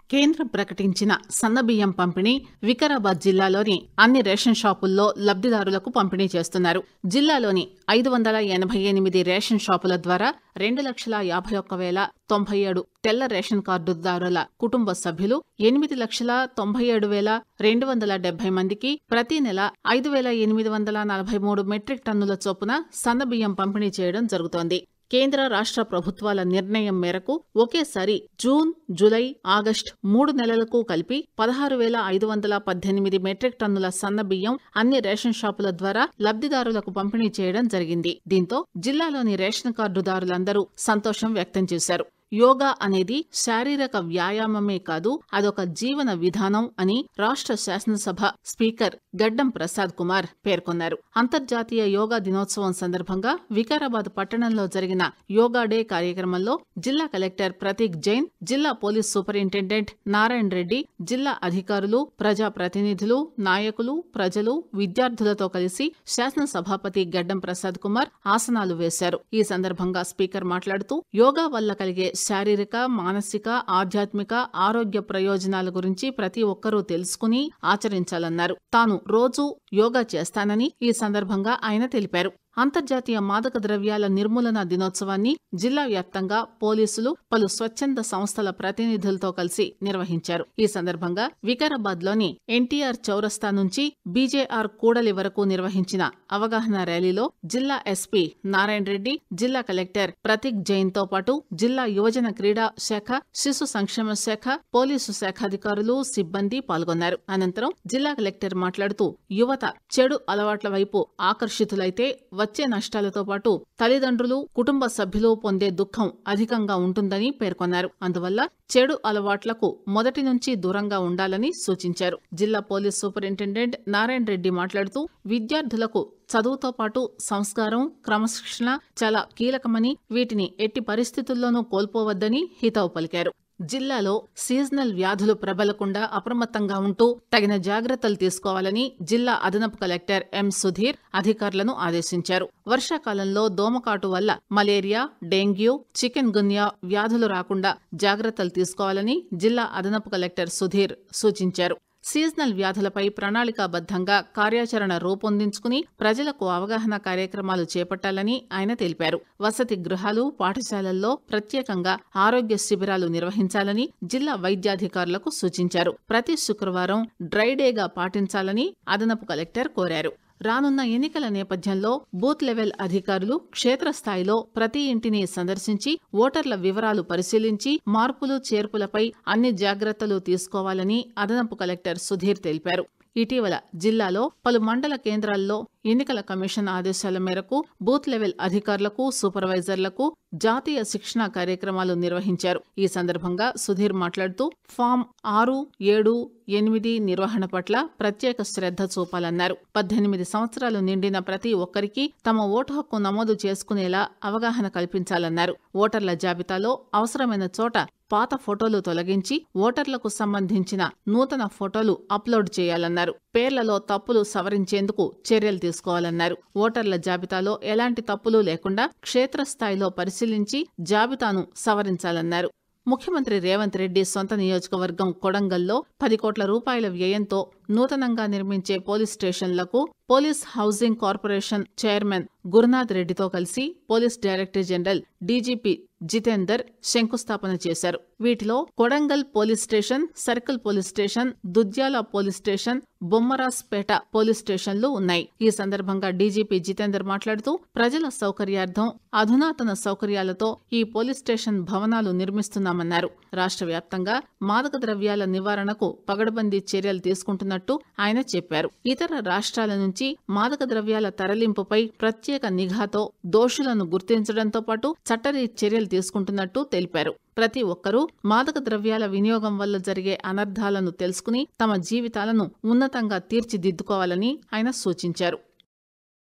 కేంద్రం ప్రకటించిన సన్నబియ్యం పంపిణీ వికారాబాద్ జిల్లాలోని అన్ని రేషన్ షాపుల్లో లబ్దిదారులకు పంపిణీ చేస్తున్నారు. జిల్లాలోని 588 రేషన్ షాపుల ద్వారా 2,51,097 తెల్ల రేషన్ కార్డుదారుల కుటుంబ సభ్యులు 8,97,270 మందికి ప్రతి నెల 5,843 మెట్రిక్ టన్నుల చొప్పున సన్నబియ్యం పంపిణీ చేయడం జరుగుతోంది. కేంద్ర రాష్ట్ర ప్రభుత్వాల నిర్ణయం మేరకు ఒకేసారి జూన్, జూలై, ఆగస్టు 3 నెలలకు కలిపి 16,518 మెట్రిక్ టన్నుల సన్నబియ్యం అన్ని రేషన్ షాపుల ద్వారా లబ్దిదారులకు పంపిణీ చేయడం జరిగింది. దీంతో జిల్లాలోని రేషన్ కార్డుదారులందరూ సంతోషం వ్యక్తం చేశారు. యోగా అనేది శారీరక వ్యాయామమే కాదు, అదొక జీవన విధానం అని రాష్ట్ర శాసనసభ స్పీకర్ గడ్డం ప్రసాద్ కుమార్ పేర్కొన్నారు. అంతర్జాతీయ యోగా దినోత్సవం సందర్భంగా వికారాబాద్ పట్టణంలో జరిగిన యోగా డే కార్యక్రమంలో జిల్లా కలెక్టర్ ప్రతీక్ జైన్, జిల్లా పోలీస్ సూపరింటెండెంట్ నారాయణ రెడ్డి, జిల్లా అధికారులు, ప్రజాప్రతినిధులు, నాయకులు, ప్రజలు, విద్యార్థులతో కలిసి శాసనసభాపతి గడ్డం ప్రసాద్ కుమార్ ఆసనాలు వేశారు. ఈ సందర్భంగా స్పీకర్ మాట్లాడుతూ యోగా వల్ల కలిగే శారీరక, మానసిక, ఆధ్యాత్మిక, ఆరోగ్య ప్రయోజనాల గురించి ప్రతి ఒక్కరూ తెలుసుకుని ఆచరించాలన్నారు. తాను రోజూ యోగా చేస్తానని ఈ సందర్భంగా ఆయన తెలిపారు. అంతర్జాతీయ మాదక ద్రవ్యాల నిర్మూలన దినోత్సవాన్ని జిల్లా వ్యాప్తంగా పోలీసులు, పలు స్వచ్ఛంద సంస్థల ప్రతినిధులతో కలిసి నిర్వహించారు. ఈ సందర్భంగా వికారాబాద్ లోని ఎన్టీఆర్ చౌరస్తా నుంచి బీజేఆర్ కూడలి వరకు నిర్వహించిన అవగాహన ర్యాలీలో జిల్లా ఎస్పీ నారాయణ రెడ్డి, జిల్లా కలెక్టర్ ప్రతీక్ జైన్ తో పాటు జిల్లా యువజన క్రీడా శాఖ, శిశు సంక్షేమ శాఖ, పోలీసు శాఖాధికారులు, సిబ్బంది పాల్గొన్నారు. అనంతరం జిల్లా కలెక్టర్ మాట్లాడుతూ యువత చెడు అలవాట్ల వైపు ఆకర్షితులైతే వచ్చే నష్టాలతో పాటు తల్లిదండ్రులు, కుటుంబ సభ్యులు పొందే దుఃఖం అధికంగా ఉంటుందని పేర్కొన్నారు. అందువల్ల చెడు అలవాట్లకు మొదటి నుంచి దూరంగా ఉండాలని సూచించారు. జిల్లా పోలీస్ సూపరింటెండెంట్ నారాయణ రెడ్డి మాట్లాడుతూ విద్యార్థులకు చదువుతో పాటు సంస్కారం, క్రమశిక్షణ చాలా కీలకమని, వీటిని ఎట్టి పరిస్థితుల్లోనూ కోల్పోవద్దని హితవు పలికారు. జిల్లాలో సీజనల్ వ్యాధులు ప్రబలకుండా అప్రమత్తంగా ఉంటూ తగిన జాగ్రత్తలు తీసుకోవాలని జిల్లా అదనపు కలెక్టర్ ఎం సుధీర్ అధికారులను ఆదేశించారు. వర్షాకాలంలో దోమకాటు వల్ల మలేరియా, డెంగ్యూ, చికెన్ గున్యా వ్యాధులు రాకుండా జాగ్రత్తలు తీసుకోవాలని జిల్లా అదనపు కలెక్టర్ సుధీర్ సూచించారు. సీజనల్ వ్యాధులపై ప్రణాళికాబద్దంగా కార్యాచరణ రూపొందించుకుని ప్రజలకు అవగాహన కార్యక్రమాలు చేపట్టాలని ఆయన తెలిపారు. వసతి గృహాలు, పాఠశాలల్లో ప్రత్యేకంగా ఆరోగ్య శిబిరాలు నిర్వహించాలని జిల్లా వైద్యాధికారులకు సూచించారు. ప్రతి శుక్రవారం డ్రైడేగా పాటించాలని అదనపు కలెక్టర్ కోరారు. రానున్న ఎన్నికల నేపథ్యంలో బూత్ లెవెల్ అధికారులు క్షేత్రస్థాయిలో ప్రతి ఇంటిని సందర్శించి ఓటర్ల వివరాలు పరిశీలించి మార్పులు, చేర్పులపై అన్ని జాగ్రత్తలు తీసుకోవాలని అదనపు కలెక్టర్ సుధీర్ తెలిపారు. ఇటీవల జిల్లాలో పలు మండల కేంద్రాల్లో ఎన్నికల కమిషన్ ఆదేశాల మేరకు బూత్ లెవెల్ అధికారులకు, సూపర్వైజర్లకు జాతీయ శిక్షణా కార్యక్రమాలు నిర్వహించారు. ఈ సందర్భంగా సుధీర్ మాట్లాడుతూ ఫామ్ 6, 7, 8 నిర్వహణ పట్ల ప్రత్యేక శ్రద్ధ చూపాలన్నారు. 18 సంవత్సరాలు నిండిన ప్రతి ఒక్కరికి తమ ఓటు హక్కు నమోదు చేసుకునేలా అవగాహన కల్పించాలన్నారు. ఓటర్ల జాబితాలో అవసరమైన చోట పాత ఫోటోలు తొలగించి ఓటర్లకు సంబంధించిన నూతన ఫోటోలు అప్లోడ్ చేయాలన్నారు. పేర్లలో తప్పులు సవరించేందుకు చర్యలు తీసుకోవాలన్నారు. ఓటర్ల జాబితాలో ఎలాంటి తప్పులు లేకుండా క్షేత్రస్థాయిలో పరిశీలించి జాబితాను సవరించాలన్నారు. ముఖ్యమంత్రి రేవంత్ రెడ్డి సొంత నియోజకవర్గం కొడంగల్లో 10 కోట్ల రూపాయల వ్యయంతో నూతనంగా నిర్మించే పోలీస్ స్టేషన్లకు police housing corporation chairman Gurunath రెడ్డితో కలిసి police director general DGP Jitender శంకుస్థాపన చేశారు. వీటిలో Kodangal police station, circle police station, Dudyal police station, Bomraspet police స్టేషన్లు ఉన్నాయి. ఈ సందర్భంగా డీజీపీ జితేందర్ మాట్లాడుతూ ప్రజల సౌకర్యార్థం అధునాతన సౌకర్యాలతో ఈ పోలీస్ స్టేషన్ భవనాలు నిర్మిస్తున్నామన్నారు. రాష్ట్ర వ్యాప్తంగా మాదక ద్రవ్యాల నివారణకు పగడ్బందీ చర్యలు తీసుకుంటున్నట్టు ఆయన చెప్పారు. ఇతర రాష్ట్రాల నుంచి మాదక ద్రవ్యాల తరలింపుపై ప్రత్యేక నిఘాతో దోషులను గుర్తించడంతో పాటు చట్టరీ చర్యలు తీసుకుంటున్నట్టు తెలిపారు. ప్రతి ఒక్కరూ మాదక ద్రవ్యాల వినియోగం వల్ల జరిగే అనర్థాలను తెలుసుకుని తమ జీవితాలను ఉన్నతంగా తీర్చిదిద్దుకోవాలని ఆయన సూచించారు.